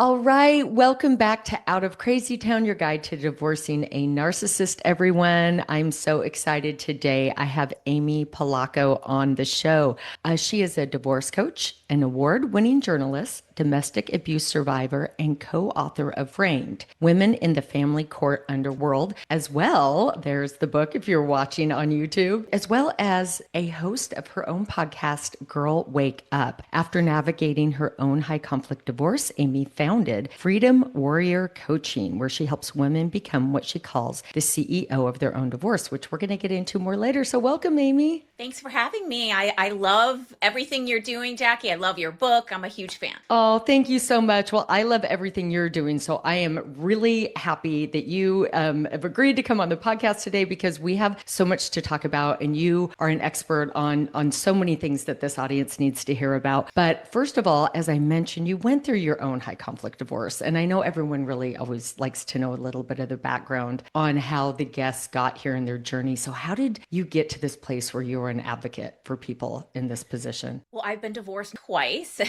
All right, welcome back to Out of Crazy Town, your guide to divorcing a narcissist, everyone. I'm so excited today. I have Amy Polacko on the show. She is a divorce coach, an award-winning journalist, domestic abuse survivor, and co-author of Framed, Women in the Family Court Underworld. As well, there's the book if you're watching on YouTube, as well as a host of her own podcast, Girl Wake Up. After navigating her own high conflict divorce, Amy founded Freedom Warrior Coaching, where she helps women become what she calls the CEO of their own divorce, which we're going to get into more later. So welcome, Amy. Thanks for having me. I love everything you're doing, Jackie. I love your book. I'm a huge fan. Oh, thank you so much. Well, I love everything you're doing. So I am really happy that you have agreed to come on the podcast today because we have so much to talk about and you are an expert on so many things that this audience needs to hear about. But first of all, as I mentioned, you went through your own high conflict divorce. And I know everyone really always likes to know a little bit of the background on how the guests got here in their journey. So how did you get to this place where you were an advocate for people in this position? Well, I've been divorced twice.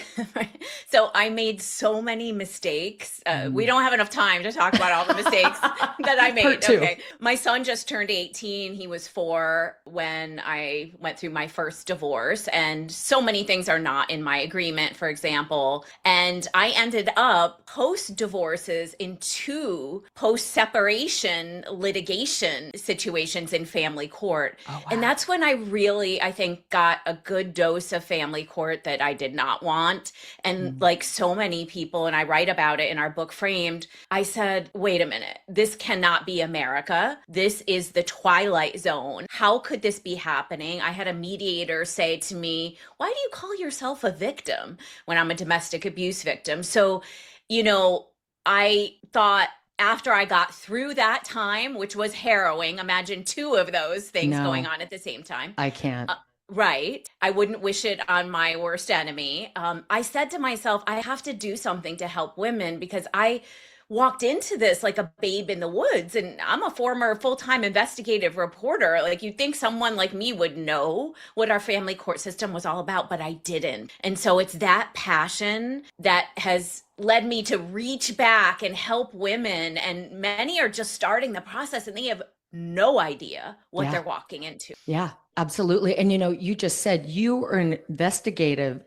So I made so many mistakes. We don't have enough time to talk about all the mistakes that I made. Okay. My son just turned 18. He was 4 when I went through my first divorce. And so many things are not in my agreement, for example. And I ended up post-divorces in 2 post-separation litigation situations in family court. Oh, wow. And that's when I think, got a good dose of family court that I did not want. And like so many people, and I write about it in our book Framed, I said, wait a minute, this cannot be America. This is the Twilight Zone. How could this be happening? I had a mediator say to me, why do you call yourself a victim when I'm a domestic abuse victim? So, I thought, after I got through that time, which was harrowing, imagine 2 of those things going on at the same time. I can't. Right. I wouldn't wish it on my worst enemy. I said to myself, I have to do something to help women because I walked into this like a babe in the woods, and I'm a former full-time investigative reporter. Like, you'd think someone like me would know what our family court system was all about, but I didn't. And so it's that passion that has led me to reach back and help women. And many are just starting the process and they have no idea what they're walking into. Yeah, absolutely. And you just said you are an investigative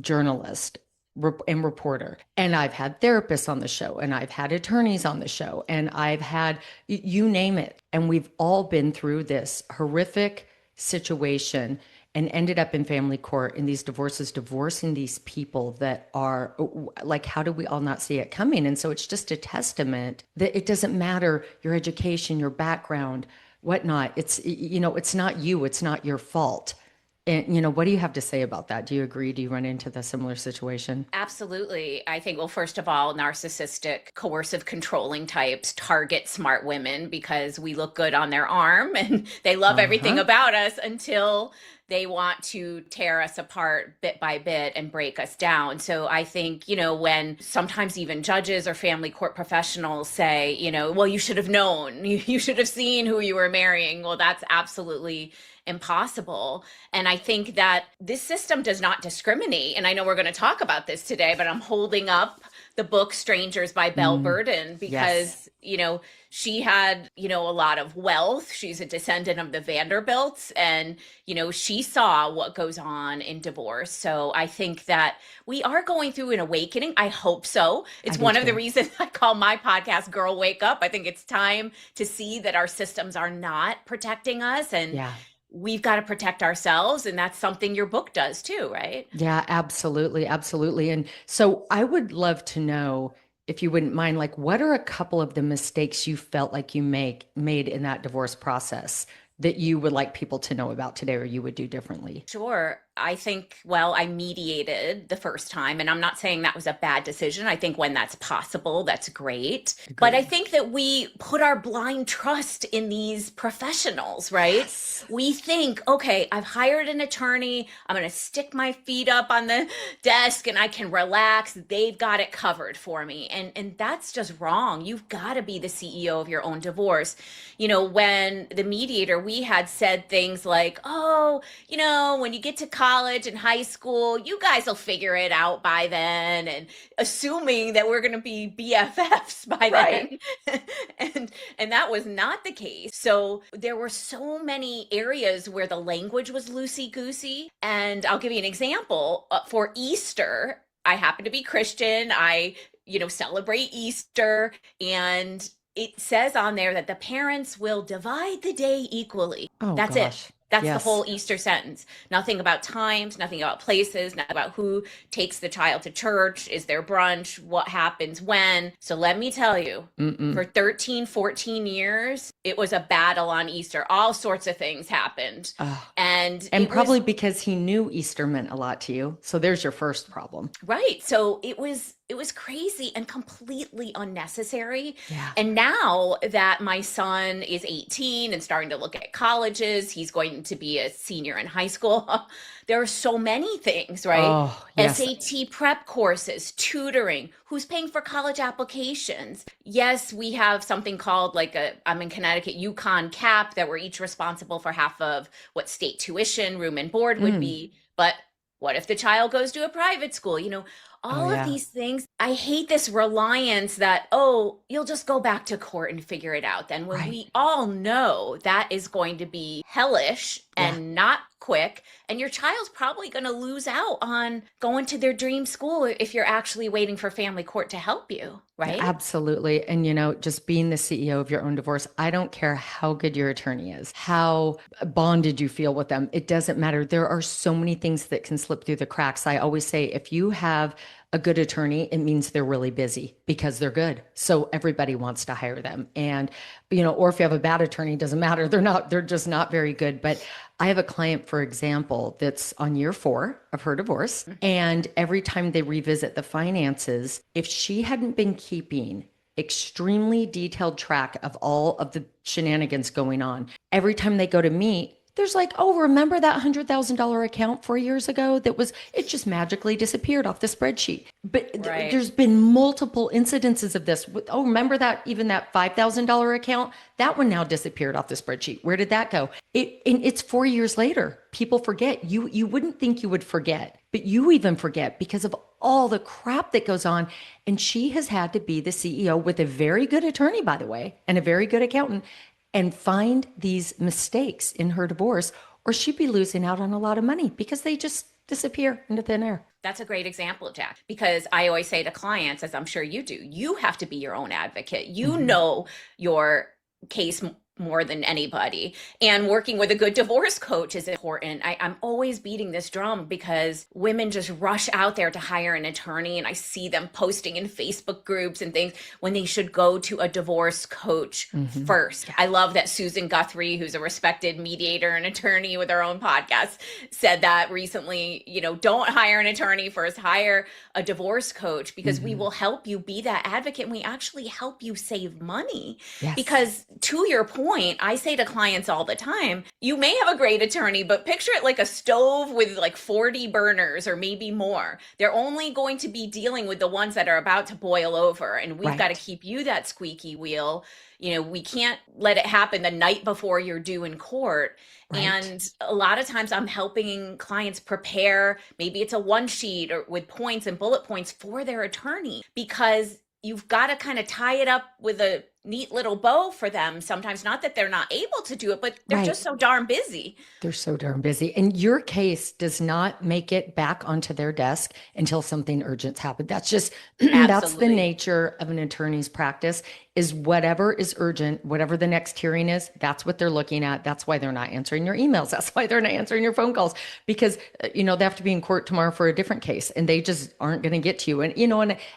journalist and reporter. And I've had therapists on the show, and I've had attorneys on the show, and I've had, you name it. And we've all been through this horrific situation and ended up in family court in these divorces, divorcing these people that are like, how do we all not see it coming? And so it's just a testament that it doesn't matter your education, your background, whatnot. It's, it's not you, it's not your fault. And, what do you have to say about that? Do you agree? Do you run into the similar situation? Absolutely. I think, well, first of all, narcissistic, coercive, controlling types target smart women because we look good on their arm and they love everything about us until they want to tear us apart bit by bit and break us down. So I think, when sometimes even judges or family court professionals say, well, you should have known, you should have seen who you were marrying. Well, that's absolutely impossible. And I think that this system does not discriminate. And I know we're going to talk about this today, but I'm holding up the book Strangers by Belle Burden because, she had, a lot of wealth. She's a descendant of the Vanderbilts and, she saw what goes on in divorce. So I think that we are going through an awakening. I hope so. It's one of the reasons I call my podcast Girl Wake Up. I think it's time to see that our systems are not protecting us and we've got to protect ourselves. And that's something your book does too, right? Yeah, absolutely. Absolutely. And so I would love to know, if you wouldn't mind, like, what are a couple of the mistakes you felt like you made in that divorce process that you would like people to know about today or you would do differently? Sure. I think, well, I mediated the first time, and I'm not saying that was a bad decision. I think when that's possible, that's great. Agreed. But I think that we put our blind trust in these professionals, right? Yes. We think, okay, I've hired an attorney. I'm going to stick my feet up on the desk and I can relax. They've got it covered for me. And that's just wrong. You've got to be the CEO of your own divorce. When the mediator, we had said things like, oh, when you get to college and high school. You guys will figure it out by then. And assuming that we're going to be BFFs by Right. then. And that was not the case. So there were so many areas where the language was loosey goosey. And I'll give you an example. For Easter, I happen to be Christian. I, celebrate Easter, and it says on there that the parents will divide the day equally. Oh, That's it. gosh. That's the Yes. whole Easter sentence. Nothing about times, nothing about places, not about who takes the child to church, is there brunch, what happens when. So let me tell you, Mm-mm. for 13, 14 years, it was a battle on Easter. All sorts of things happened. Oh. And And it was probably because he knew Easter meant a lot to you. So there's your first problem. right. So it was crazy and completely unnecessary. Yeah. And now that my son is 18 and starting to look at colleges, he's going to be a senior in high school. There are so many things, right? Oh, yes. SAT prep courses, tutoring, who's paying for college applications. Yes, we have something called I'm in Connecticut, Yukon CAP, that we're each responsible for half of what state tuition, room and board would be. But what if the child goes to a private school? Oh, All of yeah. these things. I hate this reliance that, oh, you'll just go back to court and figure it out then, when Right. we all know that is going to be hellish Yeah. and not quick. And your child's probably going to lose out on going to their dream school if you're actually waiting for family court to help you, right? Absolutely. And, just being the CEO of your own divorce, I don't care how good your attorney is, how bonded you feel with them. It doesn't matter. There are so many things that can slip through the cracks. I always say, if you have a good attorney, it means they're really busy because they're good. So everybody wants to hire them. And, or if you have a bad attorney, it doesn't matter. They're just not very good. But I have a client, for example, that's on year 4 of her divorce. And every time they revisit the finances, if she hadn't been keeping extremely detailed track of all of the shenanigans going on, every time they go to meet, there's like, oh, remember that $100,000 account 4 years ago it just magically disappeared off the spreadsheet. But Right. there's been multiple incidences of this. Oh, remember that $5,000 account? That one now disappeared off the spreadsheet. Where did that go? It's 4 years later. People forget. You wouldn't think you would forget, but you even forget because of all the crap that goes on. And she has had to be the CEO with a very good attorney, by the way, and a very good accountant, and find these mistakes in her divorce, or she'd be losing out on a lot of money because they just disappear into thin air. That's a great example, Jack, because I always say to clients, as I'm sure you do, you have to be your own advocate. You know your case more than anybody. And working with a good divorce coach is important. I'm always beating this drum because women just rush out there to hire an attorney. And I see them posting in Facebook groups and things when they should go to a divorce coach first. I love that Susan Guthrie, who's a respected mediator and attorney with her own podcast, said that recently, don't hire an attorney first, hire a divorce coach, because we will help you be that advocate. And we actually help you save money. Yes. Because to your point, I say to clients all the time, you may have a great attorney, but picture it like a stove with like 40 burners or maybe more. They're only going to be dealing with the ones that are about to boil over. And we've got to keep you that squeaky wheel. We can't let it happen the night before you're due in court. Right. And a lot of times I'm helping clients prepare, maybe it's a one sheet or with points and bullet points for their attorney, because you've got to kind of tie it up with a neat little bow for them. Sometimes, not that they're not able to do it, but they're just so darn busy. They're so darn busy. And your case does not make it back onto their desk until something urgent happens. That's just, that's the nature of an attorney's practice, is whatever is urgent, whatever the next hearing is, that's what they're looking at. That's why they're not answering your emails. That's why they're not answering your phone calls, because, they have to be in court tomorrow for a different case and they just aren't going to get to you. And,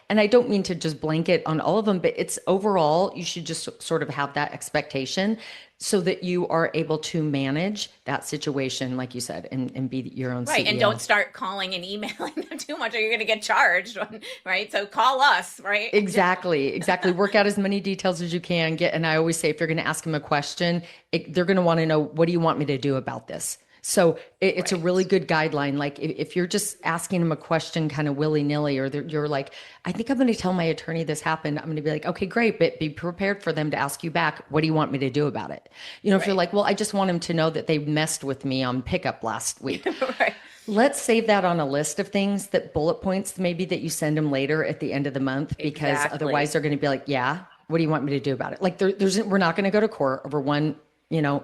and I don't mean to just blanket on all of them, but it's overall, you should just sort of have that expectation so that you are able to manage that situation, like you said, and be your own right. CEO. And don't start calling and emailing them too much or you're going to get charged, right? So call us, right? Exactly. Work out as many details as you can get. And I always say, if you're going to ask them a question, they're going to want to know, what do you want me to do about this? So it's a really good guideline. Like if you're just asking them a question kind of willy nilly, or you're like, I think I'm going to tell my attorney this happened. I'm going to be like, okay, great. But be prepared for them to ask you back, what do you want me to do about it? If you're like, well, I just want them to know that they messed with me on pickup last week. Right. Let's save that on a list of things, that bullet points, maybe that you send them later at the end of the month, because otherwise Exactly. they're going to be like, yeah, what do you want me to do about it? Like we're not going to go to court over one,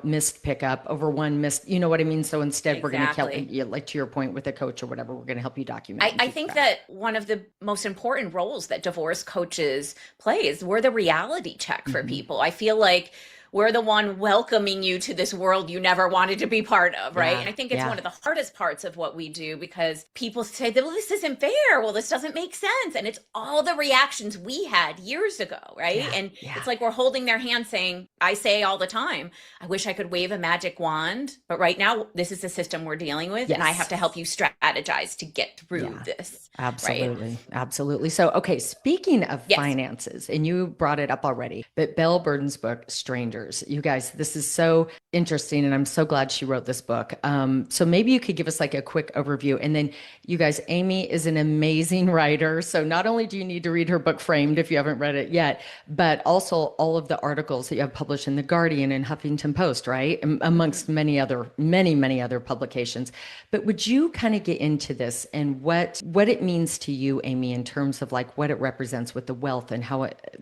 missed pickup, over one missed, you know what I mean? So instead we're going to help, Exactly. like to your point with a coach or whatever, we're going to help you document I, and I keep think track. that one of the most important roles that divorce coaches play is we're the reality check for Hmm. people. I feel like we're the one welcoming you to this world you never wanted to be part of, right? Yeah. And I think it's Yeah. one of the hardest parts of what we do because people say, well, this isn't fair. Well, this doesn't make sense. And it's all the reactions we had years ago, right? Yeah. And Yeah. it's like we're holding their hand saying, I say all the time, I wish I could wave a magic wand, but right now, this is the system we're dealing with, and I have Yes. to help you strategize to get through Yeah. this, right? Absolutely. Absolutely. So, okay, speaking of Yes. finances, and you brought it up already, but Belle Burden's book, Strangers, you guys, this is so interesting. And I'm so glad she wrote this book. So maybe you could give us like a quick overview. And then you guys, Amy is an amazing writer. So not only do you need to read her book Framed if you haven't read it yet, but also all of the articles that you have published in The Guardian and Huffington Post, right? Mhm. Amongst many other publications. But would you kind of get into this and what it means to you, Amy, in terms of like what it represents with the wealth and how it,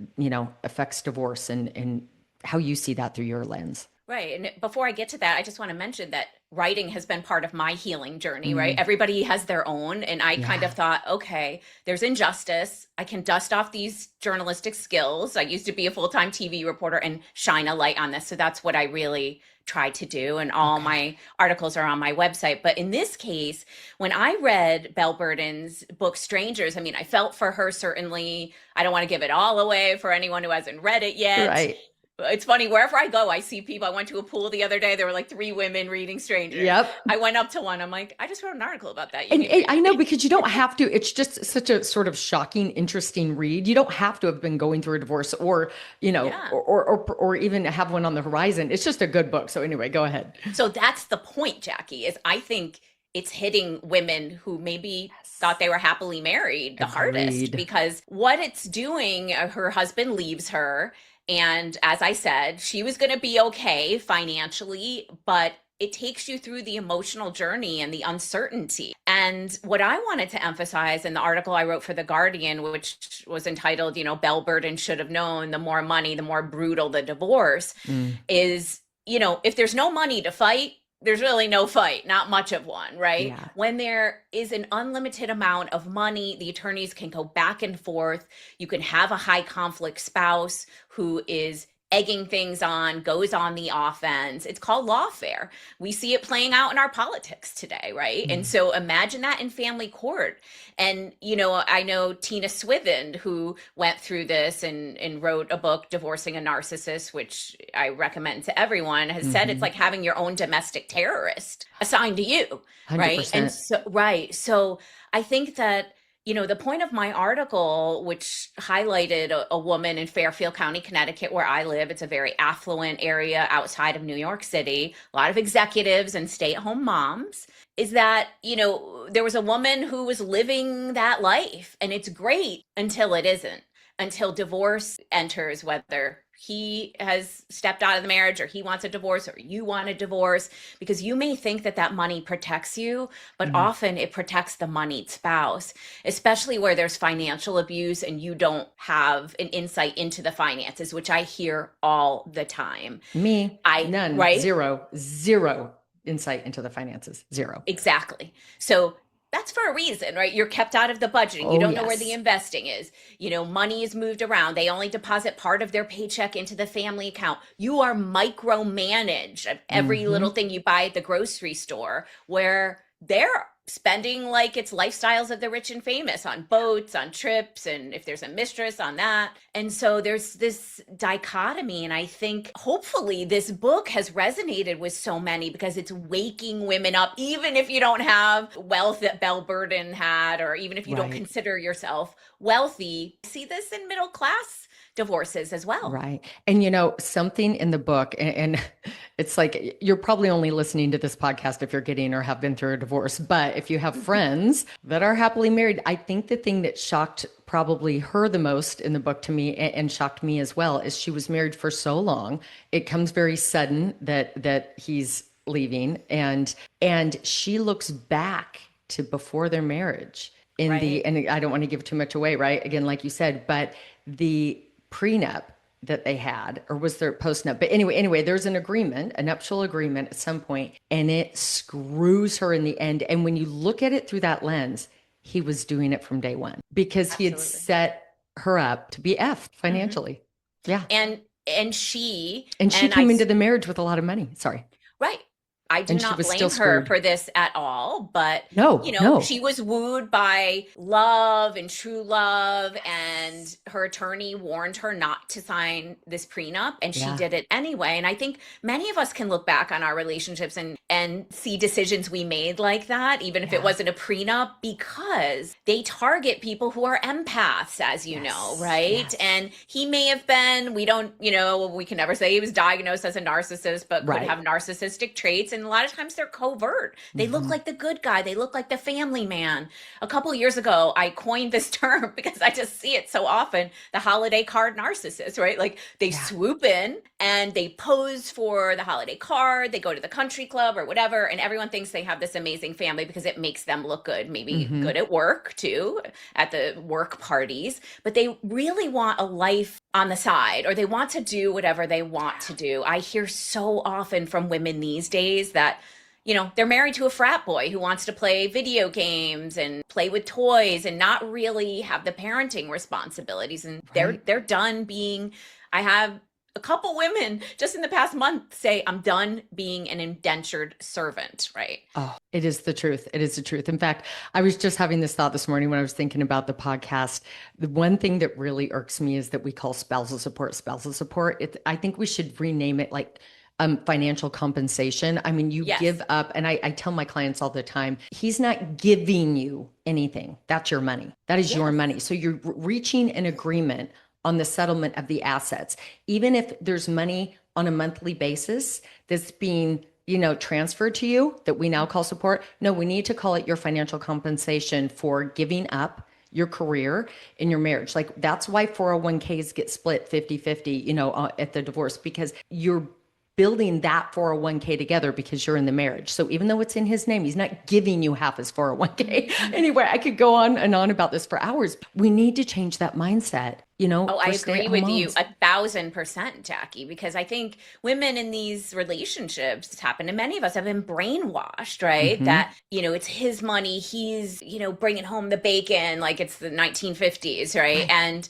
affects divorce and how you see that through your lens? Right. And before I get to that, I just want to mention that writing has been part of my healing journey, right? Mm, Everybody has their own. And I kind of yeah. thought, okay, there's injustice. I can dust off these journalistic skills. I used to be a full-time TV reporter and shine a light on this. So that's what I really try to do. And all Okay. my articles are on my website. But in this case, when I read Belle Burden's book, Strangers, I mean, I felt for her certainly. I don't want to give it all away for anyone who hasn't read it yet. Right. It's funny, wherever I go, I see people. I went to a pool the other day. There were like three women reading Strangers. Yep. I went up to one. I'm like, I just wrote an article about that. You And need to read I know, it. because you don't have to, it's just such a sort of shocking, interesting read. You don't have to have been going through a divorce or, Yeah. or even have one on the horizon. It's just a good book. So anyway, go ahead. So that's the point, Jackie, is I think it's hitting women who maybe thought Yes. they were happily married the hardest Agreed. because what it's doing, her husband leaves her. And as I said, she was going to be okay financially, but it takes you through the emotional journey and the uncertainty. And what I wanted to emphasize in the article I wrote for The Guardian, which was entitled, Belle Burden Should Have Known, the more money, the more brutal the divorce, Mm, is, if there's no money to fight, there's really no fight, not much of one, right? yeah. When there is an unlimited amount of money, the attorneys can go back and forth. You can have a high conflict spouse who is egging things on, goes on the offense. It's called lawfare. We see it playing out in our politics today, right? And Mm, so imagine that in family court. And, I know Tina Swithin, who went through this and wrote a book, Divorcing a Narcissist, which I recommend to everyone, has said it's mm-hmm. like having your own domestic terrorist assigned to you, right? And 100%. so, right. So I think that the point of my article, which highlighted a woman in Fairfield County, Connecticut, where I live, it's a very affluent area outside of New York City, a lot of executives and stay at home moms, is that, there was a woman who was living that life and it's great until it isn't, until divorce enters, whether he has stepped out of the marriage or he wants a divorce or you want a divorce, because you may think that that money protects you, but Mm. often it protects the moneyed spouse, especially where there's financial abuse and you don't have an insight into the finances, which I hear all the time. Me, none, Right? zero insight into the finances. Zero. Exactly. So that's for a reason, right? You're kept out of the budgeting. You Oh, don't know where the yes. investing is. Money is moved around. They only deposit part of their paycheck into the family account. You are micromanaged of every Hmm. little thing you buy at the grocery store, where they're spending like it's lifestyles of the rich and famous on boats, on trips, and if there's a mistress, on that. And so there's this dichotomy. And I think hopefully this book has resonated with so many because it's waking women up, even if you don't have wealth that Belle Burden had, or even if you don't Right. consider yourself wealthy. See this in middle class divorces as well. Right. And something in the book, and it's like you're probably only listening to this podcast if you're getting or have been through a divorce. But if you have friends that are happily married, I think the thing that shocked probably her the most in the book to me and shocked me as well is she was married for so long. It comes very sudden that he's leaving, and she looks back to before their marriage in the, Right. and I don't want to give too much away, right? Again, like you said, but the prenup that they had, or was there postnup? But anyway, there's an agreement, a nuptial agreement at some point, and it screws her in the end. And when you look at it through that lens, he was doing it from day one because he had Absolutely. set her up to be F Hmm. financially. Yeah. And she And she and I came into the marriage with a lot of money. Sorry. right. I do And she not was still blame her screwed. for this at all, but No, no. she was wooed by love and true love, and her attorney warned her not to sign this prenup, and she Yeah. did it anyway. And I think many of us can look back on our relationships and see decisions we made like that, even if it Yeah. wasn't a prenup, because they target people who are empaths, as you know, Yes. right? Yes. And he may have been, we don't, we can never say he was diagnosed as a narcissist, but could Right. have narcissistic traits. And a lot of times they're covert. They look Hmm. like the good guy, they look like the family man. A couple years ago, I coined this term because I just see it so often, the holiday card narcissist, right? Like they Yeah. swoop in and they pose for the holiday card, they go to the country club or whatever, and everyone thinks they have this amazing family because it makes them look good, maybe Hmm. good at work too, at the work parties, but they really want a life on the side, or they want to do whatever they want to do. I hear so often from women these days that they're married to a frat boy who wants to play video games and play with toys and not really have the parenting responsibilities, and they're Right. they're done being. I have a couple women just in the past month say, I'm done being an indentured servant, right? Oh, it is the truth. It is the truth. In fact, I was just having this thought this morning when I was thinking about the podcast. The one thing that really irks me is that we call spousal support spousal support. I think we should rename it like financial compensation. I mean, you give Yes. up, and I tell my clients all the time, he's not giving you anything. That's your money. That is your Yes. money. So you're reaching an agreement on the settlement of the assets. Even if there's money on a monthly basis that's being transferred to you that we now call support. No, we need to call it your financial compensation for giving up your career in your marriage. Like that's why 401ks get split 50-50, at the divorce, because you're building that 401k together because you're in the marriage. So even though it's in his name, he's not giving you half his 401k. Anyway, I could go on and on about this for hours. We need to change that mindset, Oh, I for agree stay-at-home with you moms. 1,000%, Jackie, because I think women in these relationships, it's happened to many of us, have been brainwashed, right? Hmm. That, it's his money. He's, bringing home the bacon like it's the 1950s, right? Right. And,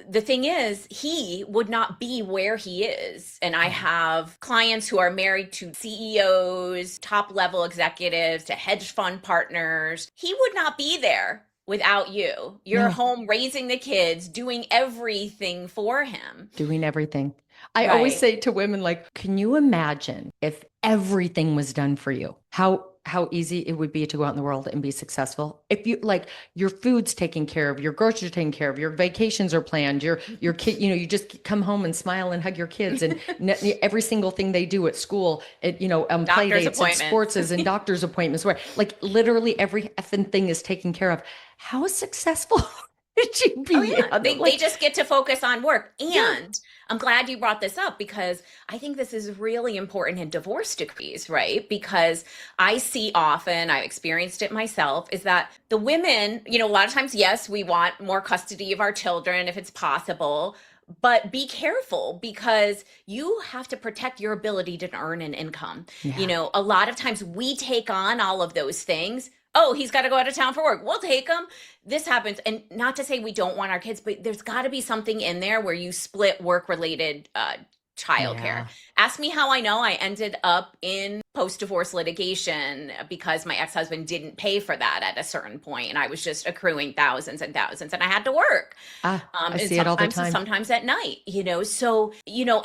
the thing is, he would not be where he is. And I Yeah. have clients who are married to CEOs, top level executives, to hedge fund partners. He would not be there without you. You're No. home raising the kids, doing everything for him. Doing everything. I always Right. say to women, like, can you imagine if everything was done for you? How easy it would be to go out in the world and be successful. If you like your food's taken care of, your groceries are taken care of, your vacations are planned, your kid, you just come home and smile and hug your kids, and every single thing they do at school, play Doctor's dates and appointments. sports and doctor's appointments, where like literally every effing thing is taken care of. How successful would you Oh be? yeah, they Like, just get to focus on work. yeah, And I'm glad you brought this up because I think this is really important in divorce decrees, right? Because I see often, I've experienced it myself, is that the women, a lot of times, yes, we want more custody of our children if it's possible, but be careful because you have to protect your ability to earn an income. yeah. A lot of times we take on all of those things. Oh, he's got to go out of town for work. We'll take him. This happens. And not to say we don't want our kids, but there's got to be something in there where you split work related childcare. Yeah. Ask me how I know. I ended up in post divorce litigation because my ex husband didn't pay for that at a certain point, and I was just accruing thousands and thousands, and I had to work. I And see it all the sometimes, time. sometimes at night. So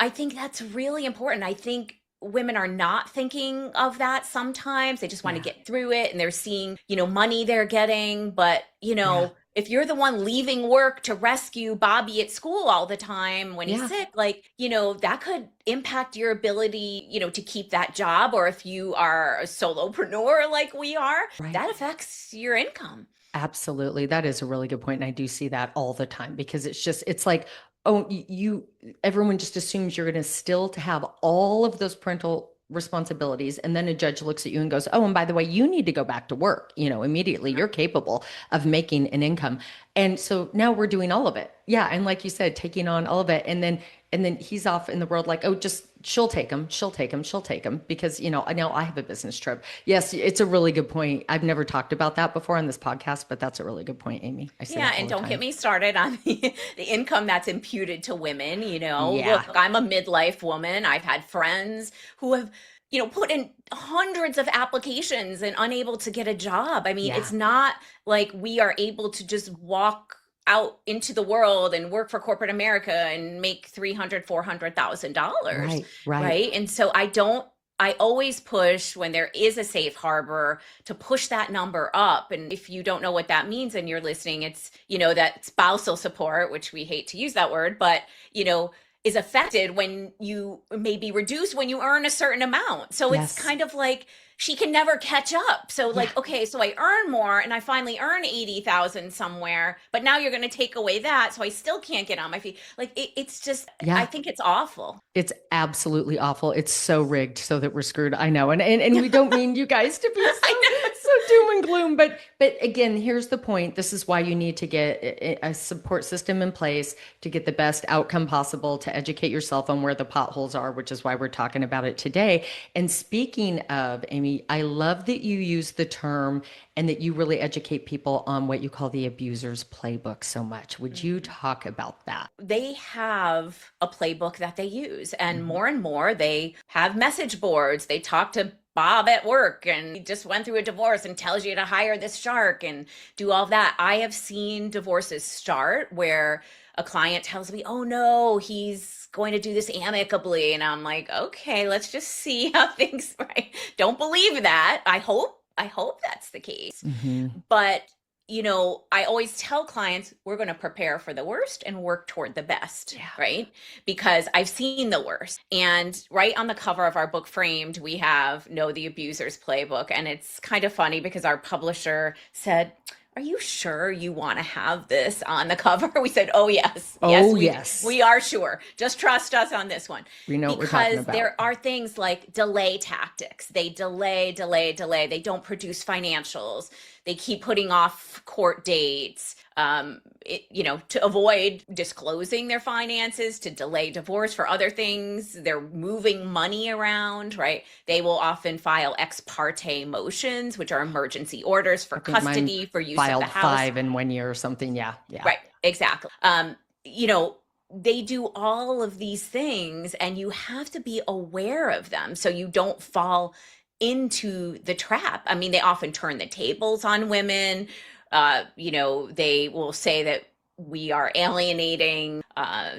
I think that's really important. I think women are not thinking of that sometimes. They just want to Yeah. get through it, and they're seeing, money they're getting, but Yeah. if you're the one leaving work to rescue Bobby at school all the time when he's Yeah. sick, like, that could impact your ability, to keep that job. Or if you are a solopreneur like we are, Right. that affects your income. Absolutely. That is a really good point. And I do see that all the time because it's like, oh, everyone just assumes you're going to still to have all of those parental responsibilities. And then a judge looks at you and goes, oh, and by the way, you need to go back to work. Immediately you're capable of making an income. And so now we're doing all of it. Yeah. And like you said, taking on all of it. And then he's off in the world like, oh, just she'll take him, she'll take him because, now I have a business trip. Yes, it's a really good point. I've never talked about that before on this podcast, but that's a really good point, Amy. I say Yeah, that all and the don't get time. me started on the income that's imputed to women. Yeah. Look, I'm a midlife woman. I've had friends who have, put in hundreds of applications and unable to get a job. I mean, Yeah. it's not like we are able to just walk out into the world and work for corporate America and make 300, $400,000, Right. Right. right? And so I always push when there is a safe harbor to push that number up. And if you don't know what that means and you're listening, it's, that spousal support, which we hate to use that word, but, is affected when you may be reduced when you earn a certain amount. So it's Yes. kind of like she can never catch up. So Yeah. like, okay, so I earn more and I finally earn 80,000 somewhere, but now you're going to take away that. So I still can't get on my feet. Like it's just, I Yeah. think it's awful. It's absolutely awful. It's so rigged so that we're screwed. I know. And we don't mean you guys to be I know. so doom and gloom, but again, here's the point. This is why you need to get a support system in place to get the best outcome possible, to educate yourself on where the potholes are, which is why we're talking about it today. And speaking of, Amy, I love that you use the term and that you really educate people on what you call the abuser's playbook so much. Would you talk about that? They have a playbook that they use, Mhm. and more they have message boards. They talk to Bob at work and he just went through a divorce and tells you to hire this shark and do all of that. I have seen divorces start where a client tells me, oh no, he's going to do this amicably, and I'm like, okay, let's just see how things, right? Don't believe that. I hope that's the case. Mhm. But, I always tell clients we're going to prepare for the worst and work toward the best, Yeah. right? Because I've seen the worst. And right on the cover of our book Framed, we have Know the Abuser's Playbook. And it's kind of funny because our publisher said, are you sure you want to have this on the cover? We said, oh yes, yes, Oh, we yes. we are sure. Just trust us on this one. We know what we're talking Because about. there are things like delay tactics. They delay, delay, delay. They don't produce financials. They keep putting off court dates, to avoid disclosing their finances, to delay divorce for other things. They're moving money around, right? They will often file ex parte motions, which are emergency orders for I think mine custody, for use of the filed house. 5 in 1 year or something. Yeah. Yeah. Right, exactly. You know, they do all of these things and you have to be aware of them so you don't fall into the trap. I mean, they often turn the tables on women. They will say that we are alienating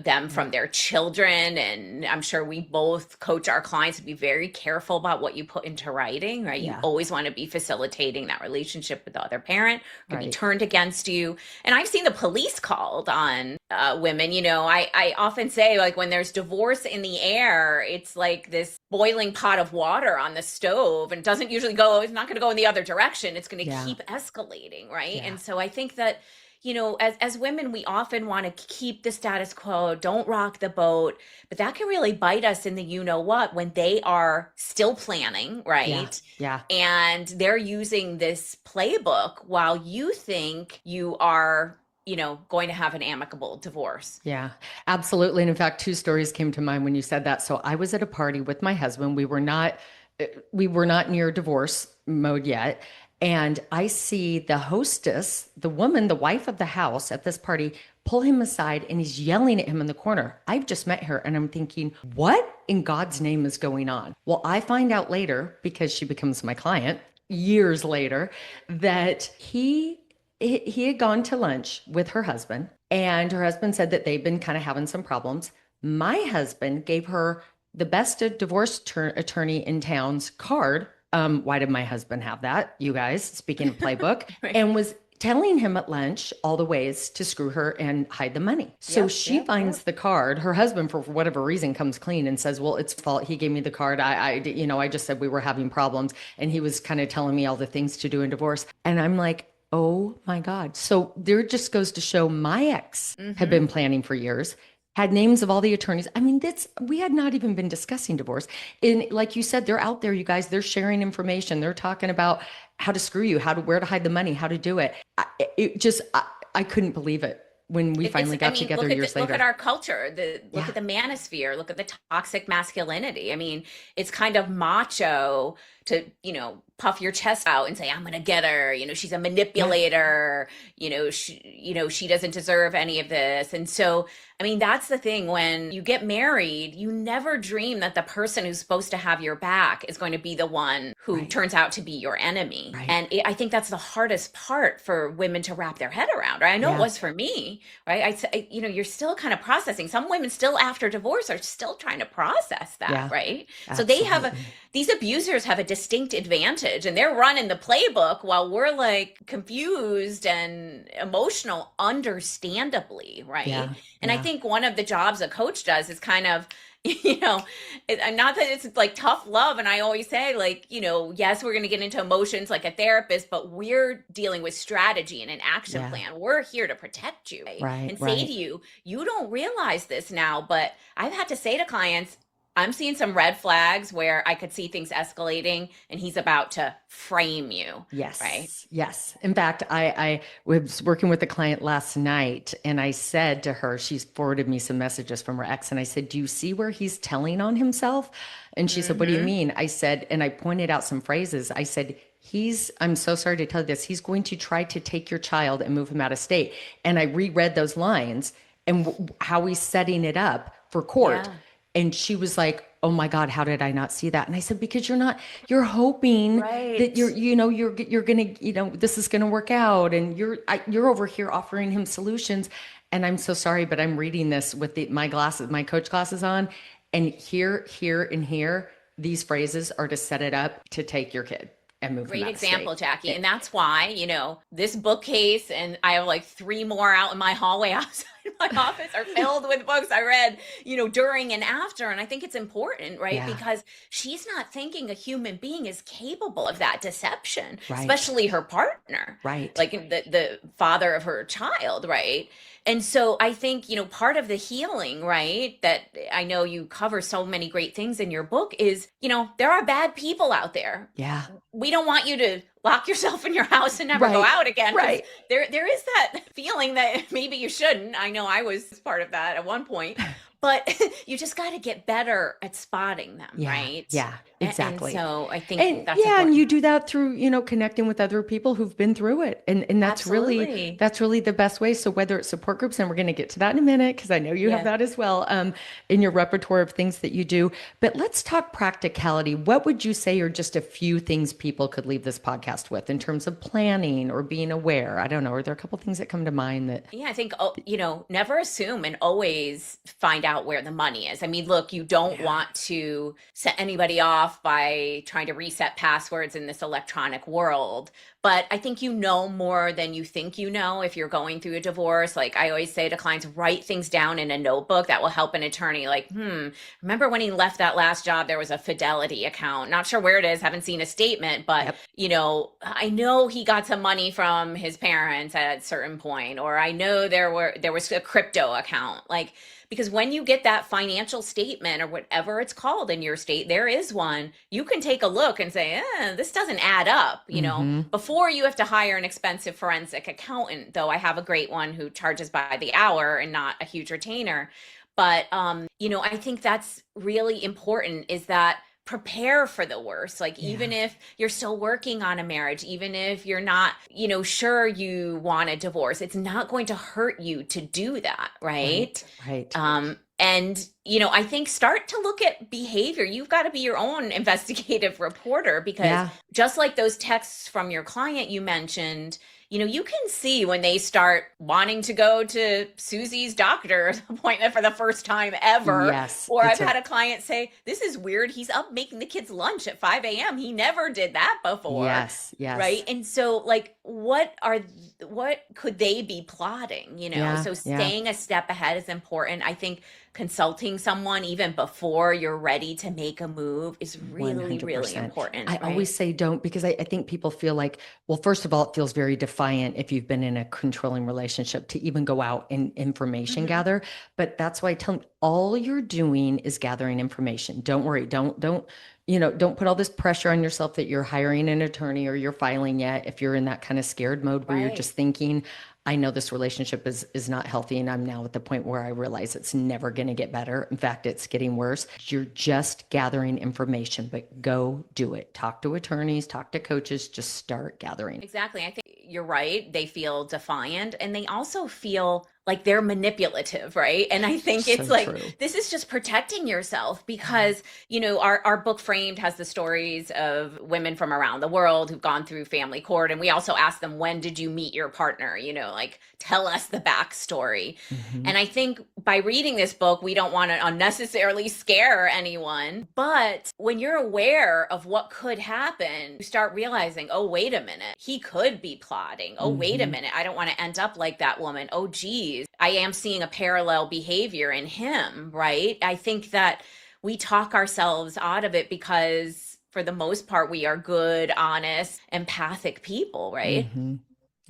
them from their children. And I'm sure we both coach our clients to be very careful about what you put into writing, right? You Yeah. always want to be facilitating that relationship with the other parent, could be Right. turned against you. And I've seen the police called on women. I often say, like, when there's divorce in the air, it's like this boiling pot of water on the stove and doesn't usually go, it's not going to go in the other direction. It's going to Yeah. keep escalating, right? Yeah. And so I think that, as women, we often want to keep the status quo, don't rock the boat, but that can really bite us in the what when they are still planning, Yeah. right? Yeah. And they're using this playbook while you think you are, going to have an amicable divorce. Yeah, absolutely. And in fact, two stories came to mind when you said that. So I was at a party with my husband. We were not near divorce mode yet. And I see the hostess, the woman, the wife of the house at this party, pull him aside and he's yelling at him in the corner. I've just met her and I'm thinking, what in God's name is going on? Well, I find out later because she becomes my client years later that he had gone to lunch with her husband and her husband said that they've been kind of having some problems. My husband gave her the best divorce attorney in town's card. Why did my husband have that? You guys, speaking of playbook, Right. and was telling him at lunch all the ways to screw her and hide the money. So Yep, she yep, finds yep. the card. Her husband, for whatever reason, comes clean and says, "Well, it's fault. He gave me the card. I just said we were having problems, and he was kind of telling me all the things to do in divorce." And I'm like, oh my God. So there just goes to show my ex had Mm-hmm. been planning for years. had names of all the attorneys. I mean, we had not even been discussing divorce. And like you said, they're out there, you guys, they're sharing information. They're talking about how to screw you, where to hide the money, how to do it. I couldn't believe it when we finally I got mean, together years look at later. our culture, look Yeah. at the manosphere, look at the toxic masculinity. I mean, it's kind of macho to, puff your chest out and say, I'm gonna get her, she's a Yeah. manipulator, she doesn't deserve any of this. And so, I mean, that's the thing. When you get married, you never dream that the person who's supposed to have your back is going to be the one who Right. turns out to be your enemy. Right. And I think that's the hardest part for women to wrap their head around, right? I know it Yeah. was for me, right? You're still kind of processing. Some women still after divorce are still trying to process that, Yeah. right? So Absolutely. these abusers have a distinct advantage and they're running the playbook while we're like confused and emotional, understandably, right? Yeah. And I Yeah. think one of the jobs a coach does is kind of, you know, not that it's like tough love. And I always say, like, yes, we're going to get into emotions like a therapist, but we're dealing with strategy and an action Yeah. plan. We're here to protect you, right? Right. And say to Right. you, you don't realize this now, but I've had to say to clients, I'm seeing some red flags where I could see things escalating and he's about to frame you, right? Yes, yes. In fact, I was working with a client last night and I said to her, she's forwarded me some messages from her ex, and I said, do you see where he's telling on himself? And she said, what do you Mm-hmm. mean? I said, and I pointed out some phrases. I said, I'm so sorry to tell you this, he's going to try to take your child and move him out of state. And I reread those lines and how he's setting it up for court. Yeah. And she was like, oh my God, how did I not see that? And I said, because you're hoping that Right. you're gonna, this is gonna work out, and you're over here offering him solutions. And I'm so sorry, but I'm reading this with my coach glasses on, and here, and here, these phrases are to set it up to take your kid and move him Great out of state. example, Jackie. And that's why, this bookcase and I have like three more out in my hallway outside my office are filled with books I read, during and after. And I think it's important, right? Yeah, Because she's not thinking a human being is capable of that deception, right, especially her partner, right. like the father of her child, right? And so I think, part of the healing, right, that I know you cover so many great things in your book is, there are bad people out there. Yeah, We don't want you to lock yourself in your house and never go right, out again, because right. there is that feeling that maybe you shouldn't. I know I was part of that at one point, but you just got to get better at spotting them, Yeah, right? yeah, And exactly. so I think And that's yeah, and you important. do that through, connecting with other people who've been through it. And Absolutely. that's really the best way. So whether it's support groups, and we're going to get to that in a minute, because I know you have Yeah. that as well, in your repertoire of things that you do. But let's talk practicality. What would you say are just a few things people could leave this podcast with in terms of planning or being aware? I don't know. Are there a couple things that come to mind that, Yeah, I think, never assume and always find out where the money is. I mean, look, you don't yeah, want to set anybody off by trying to reset passwords in this electronic world. But I think you know more than you think you know if you're going through a divorce. Like I always say to clients, write things down in a notebook that will help an attorney. Like, remember when he left that last job, there was a Fidelity account. Not sure where it is, haven't seen a statement, but yep, I know he got some money from his parents at a certain point, or I know there was a crypto account. Like, because when you get that financial statement or whatever it's called in your state, there is one, you can take a look and say, this doesn't add up, mm-hmm, before you have to hire an expensive forensic accountant, though I have a great one who charges by the hour and not a huge retainer. But, I think that's really important, is that prepare for the worst. Like, yeah, even if you're still working on a marriage, even if you're not, sure you want a divorce, it's not going to hurt you to do that, right? right, right, And I think start to look at behavior. You've got to be your own investigative reporter, because yeah, just like those texts from your client you mentioned, you can see when they start wanting to go to Susie's doctor appointment for the first time ever. yes, Or I've had a client say, this is weird. He's up making the kids lunch at 5 a.m. He never did that before. yes, yes, Right. And so, like, what could they be plotting, Yeah, so yeah, staying a step ahead is important. I think consulting someone even before you're ready to make a move is really, really 100%. I important, right? always say don't because I think people feel like, well, first of all, it feels very defiant if you've been in a controlling relationship to even go out and information Hmm. gather. But that's why I tell them all you're doing is gathering information. Don't worry. Don't put all this pressure on yourself that you're hiring an attorney or you're filing yet. If you're in that kind of scared mode where you're Right. just thinking, I know this relationship is not healthy and I'm now at the point where I realize it's never going to get better. In fact, it's getting worse. You're just gathering information, but go do it. Talk to attorneys, talk to coaches, just start gathering. Exactly. I think you're right. They feel defiant and they also feel like they're manipulative, right? And I think it's So like true. this is just protecting yourself Yeah. because, our book Framed has the stories of women from around the world who've gone through family court. And we also ask them, when did you meet your partner? Like tell us the backstory. Hmm. And I think by reading this book, we don't want to unnecessarily scare anyone. But when you're aware of what could happen, you start realizing, oh, wait a minute, he could be plotting. Oh, wait a Hmm. minute, I don't want to end up like that woman. Oh, geez, I am seeing a parallel behavior in him, right? I think that we talk ourselves out of it because for the most part, we are good, honest, empathic people, right? Hmm.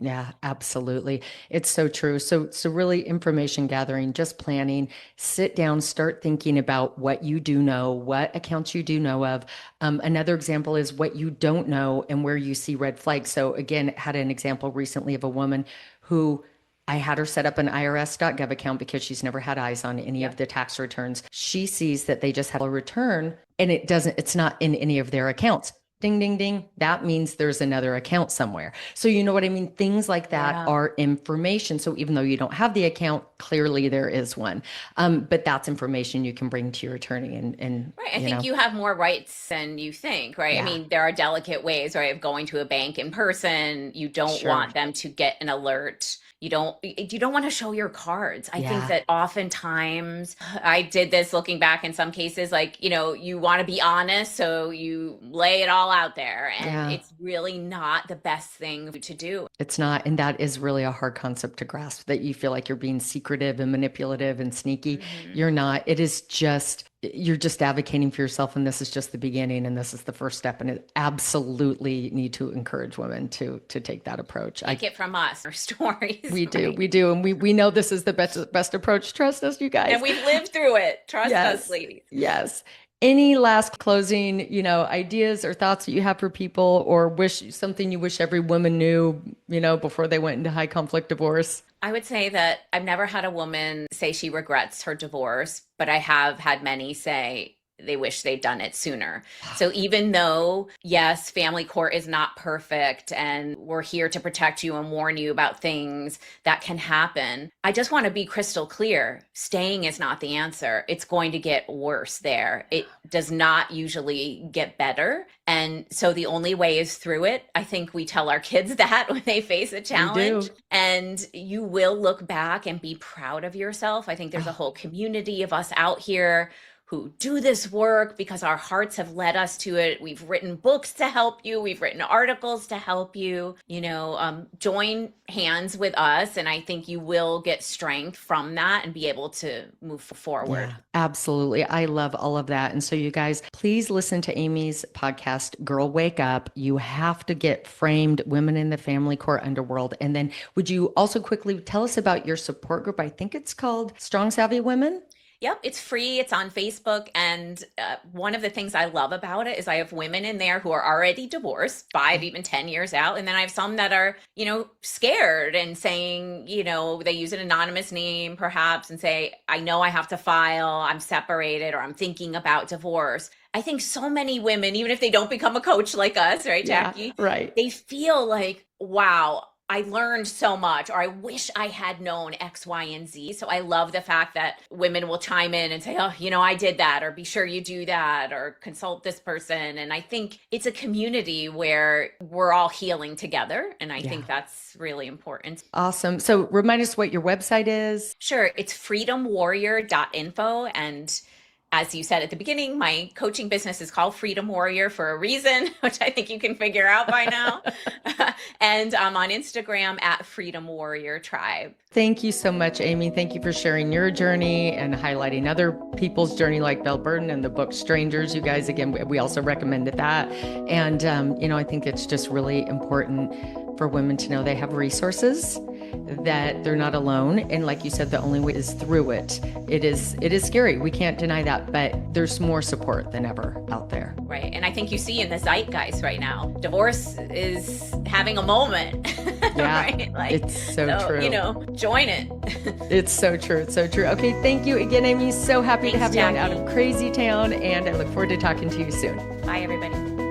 Yeah, absolutely. It's so true. So really information gathering, just planning, sit down, start thinking about what you do know, what accounts you do know of. Another example is what you don't know and where you see red flags. So again, had an example recently of a woman who I had her set up an IRS.gov account because she's never had eyes on any of Yep. the tax returns. She sees that they just had a return and it's not in any of their accounts. Ding, ding, ding. That means there's another account somewhere. So, you know what I mean? Things like that Yeah. are information. So, even though you don't have the account, clearly there is one. But that's information you can bring to your attorney Right. I think you have more rights than you think, right? I yeah, mean, there are delicate ways, right, of going to a bank in person. You don't sure. want them to get an alert. You don't want to show your cards. I think Yeah. that oftentimes I did this looking back in some cases, like, you want to be honest, so you lay it all out there, and Yeah. it's really not the best thing to do. It's not. And that is really a hard concept to grasp that you feel like you're being secretive and manipulative and sneaky. Hmm. You're not. It is just, you're just advocating for yourself. And this is just the beginning. And this is the first step. And it absolutely need to encourage women to take that approach. Take it from us, our stories, We do. right? We do. And we know this is the best approach. Trust us, you And guys. we've lived through it. Trust us, Yes. ladies. Yes. Any last closing, ideas or thoughts that you have for people or wish something you wish every woman knew, before they went into high conflict divorce? I would say that I've never had a woman say she regrets her divorce, but I have had many say they wish they'd done it sooner. So even though, yes, family court is not perfect and we're here to protect you and warn you about things that can happen, I just want to be crystal clear. Staying is not the answer. It's going to get worse there. It does not usually get better. And so the only way is through it. I think we tell our kids that when they face a We challenge, do. and you will look back and be proud of yourself. I think there's a Oh, whole community of us out here who do this work because our hearts have led us to it. We've written books to help you. We've written articles to help you. Join hands with us, and I think you will get strength from that and be able to move forward. yeah, absolutely. I love all of that. And so, you guys, please listen to Amy's podcast, Girl Wake Up. You have to get framed Women in the Family Court Underworld. And then, would you also quickly tell us about your support group? I think it's called Strong Savvy Women. Yep, it's free. It's on Facebook. And one of the things I love about it is I have women in there who are already divorced, 5, even 10 years out. And then I have some that are, scared and saying, they use an anonymous name perhaps and say, I know I have to file, I'm separated, or I'm thinking about divorce. I think so many women, even if they don't become a coach like us, right, Yeah, Jackie, right. they feel like, wow, I learned so much, or I wish I had known X, Y, and Z. So I love the fact that women will chime in and say, oh, I did that, or be sure you do that, or consult this person. And I think it's a community where we're all healing together. And I Yeah. think that's really important. Awesome. So, remind us what your website is. Sure, it's freedomwarrior.info. And as you said at the beginning, my coaching business is called Freedom Warrior for a reason, which I think you can figure out by now. And I'm on Instagram at Freedom Warrior Tribe. Thank you so much, Amy. Thank you for sharing your journey and highlighting other people's journey like Belle Burden and the book Strangers. You guys, again, we also recommended that. And, I think it's just really important for women to know they have resources, that they're not alone. And like you said, the only way is through it. It is scary. We can't deny that, but there's more support than ever out there. Right. And I think you see in the zeitgeist right now, divorce is having a moment. Yeah, right? it's so true. Join it. It's so true. It's so true. Okay. Thank you again, Amy. So happy to have you on Out of Crazy Town. And I look forward to talking to you soon. Bye, everybody.